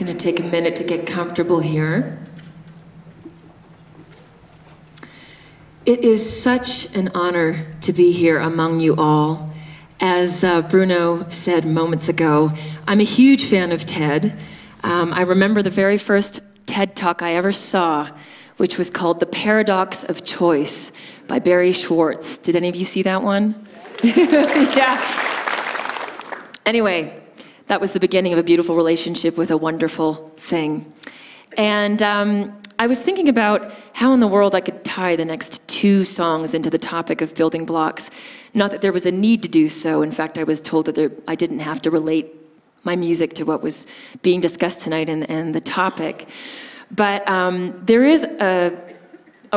going to take a minute to get comfortable here. It is such an honor to be here among you all. As Bruno said moments ago, I'm a huge fan of TED. I remember the very first TED Talk I ever saw, which was called The Paradox of Choice by Barry Schwartz. Did any of you see that one? Yeah. Anyway, that was the beginning of a beautiful relationship with a wonderful thing. And I was thinking about how in the world I could tie the next 2 songs into the topic of building blocks. Not that there was a need to do so. In fact, I was told that I didn't have to relate my music to what was being discussed tonight and the topic. But there is a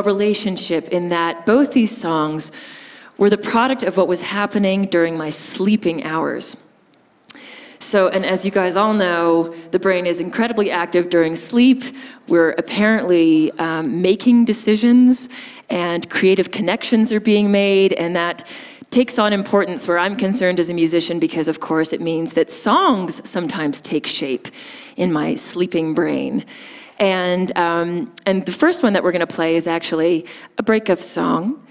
relationship in that both these songs were the product of what was happening during my sleeping hours. So, and as you guys all know, the brain is incredibly active during sleep. We're apparently making decisions, and creative connections are being made, and that takes on importance where I'm concerned as a musician, because of course it means that songs sometimes take shape in my sleeping brain. And the first one that we're gonna play is actually a breakup song.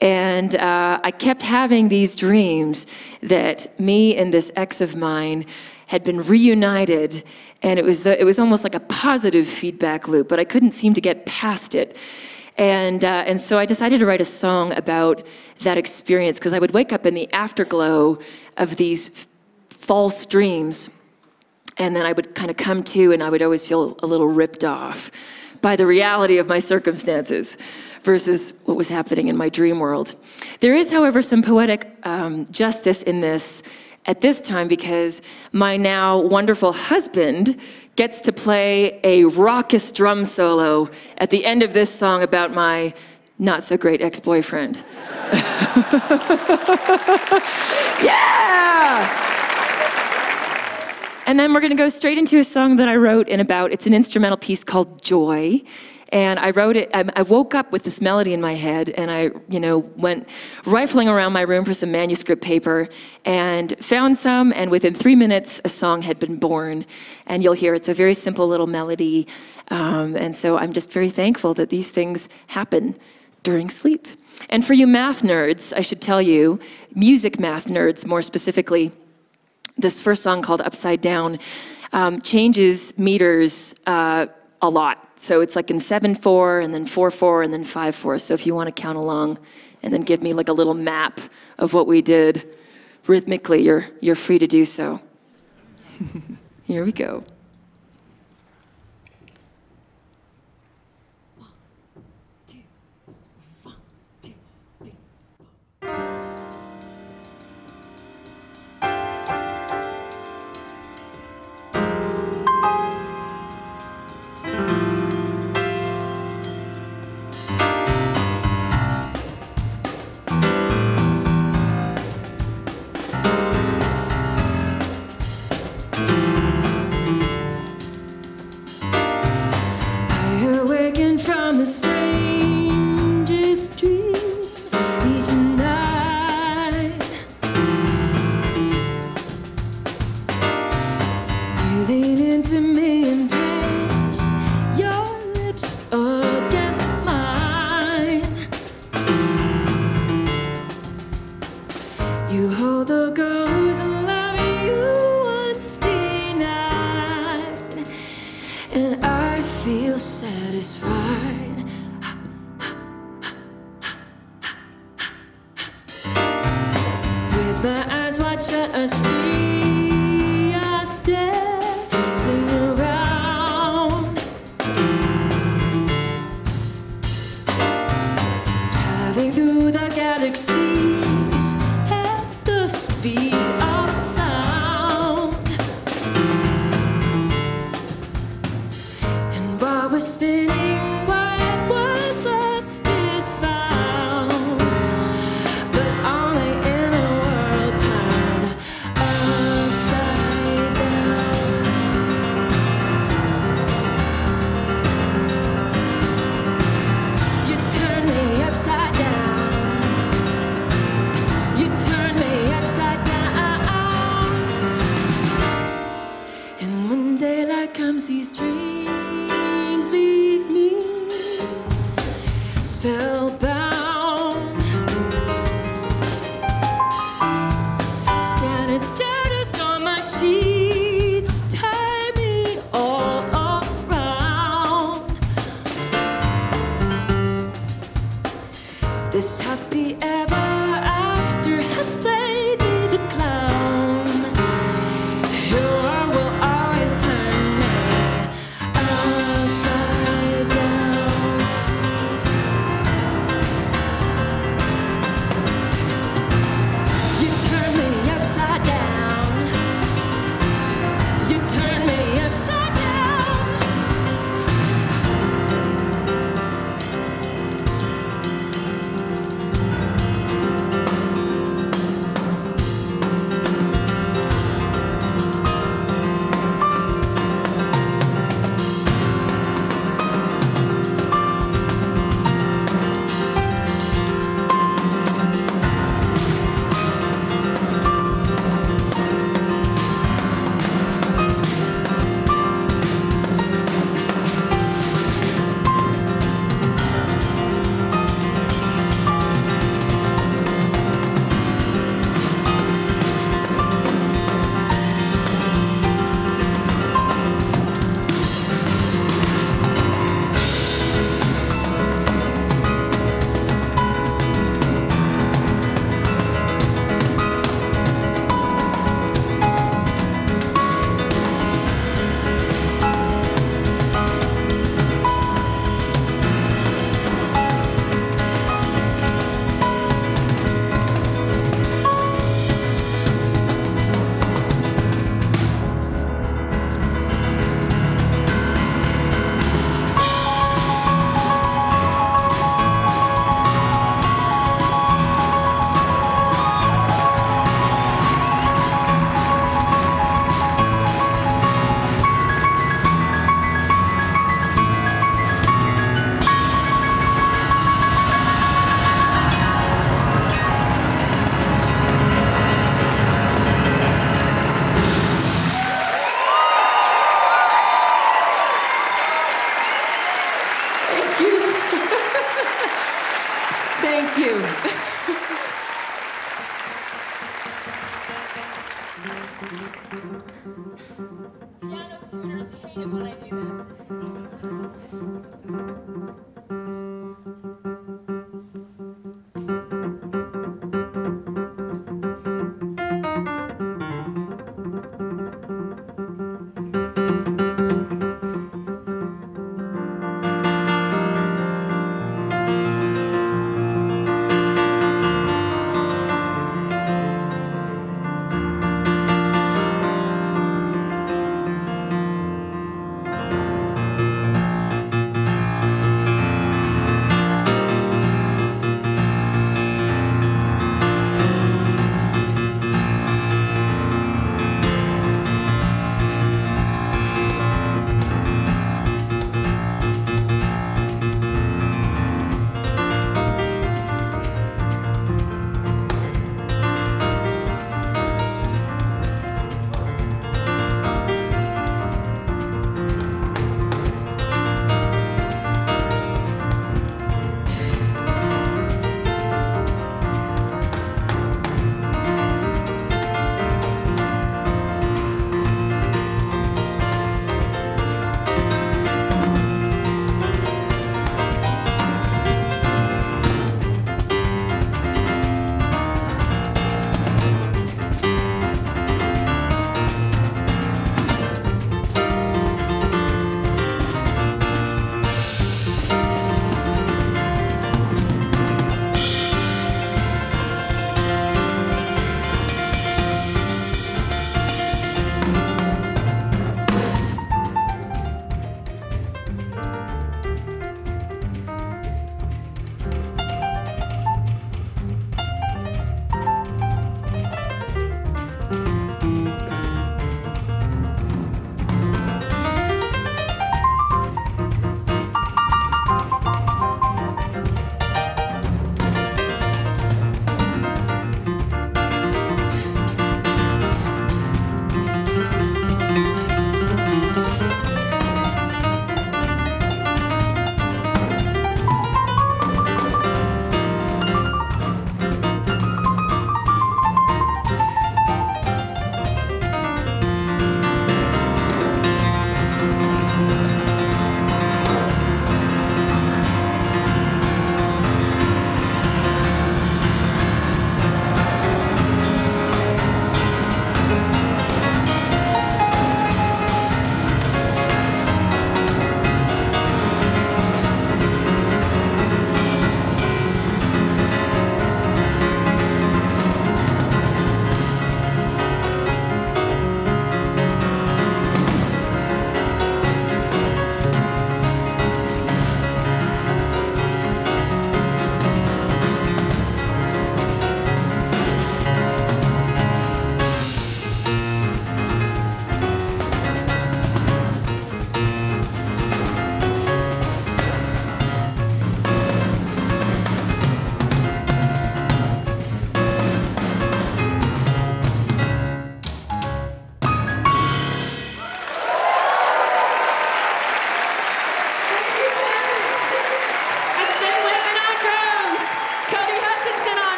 And I kept having these dreams that me and this ex of mine had been reunited, and it was almost like a positive feedback loop, but I couldn't seem to get past it. And so I decided to write a song about that experience, because I would wake up in the afterglow of these false dreams, and then I would kind of come to, and I would always feel a little ripped off by the reality of my circumstances versus what was happening in my dream world. There is, however, some poetic justice in this at this time, because my now wonderful husband gets to play a raucous drum solo at the end of this song about my not-so-great ex-boyfriend. Yeah! And then we're gonna go straight into a song that I wrote it's an instrumental piece called Joy. And I wrote it, I woke up with this melody in my head, and I went rifling around my room for some manuscript paper and found some, and within 3 minutes, a song had been born. And you'll hear it's a very simple little melody. And so I'm just very thankful that these things happen during sleep. And for you math nerds, I should tell you, music math nerds more specifically, this first song called Upside Down changes meters a lot. So it's like in 7/4 and then 4/4 and then 5/4. So if you want to count along and then give me like a little map of what we did rhythmically, you're free to do so. Here we go. But only in a world time of Piano tutors hate it when I do this.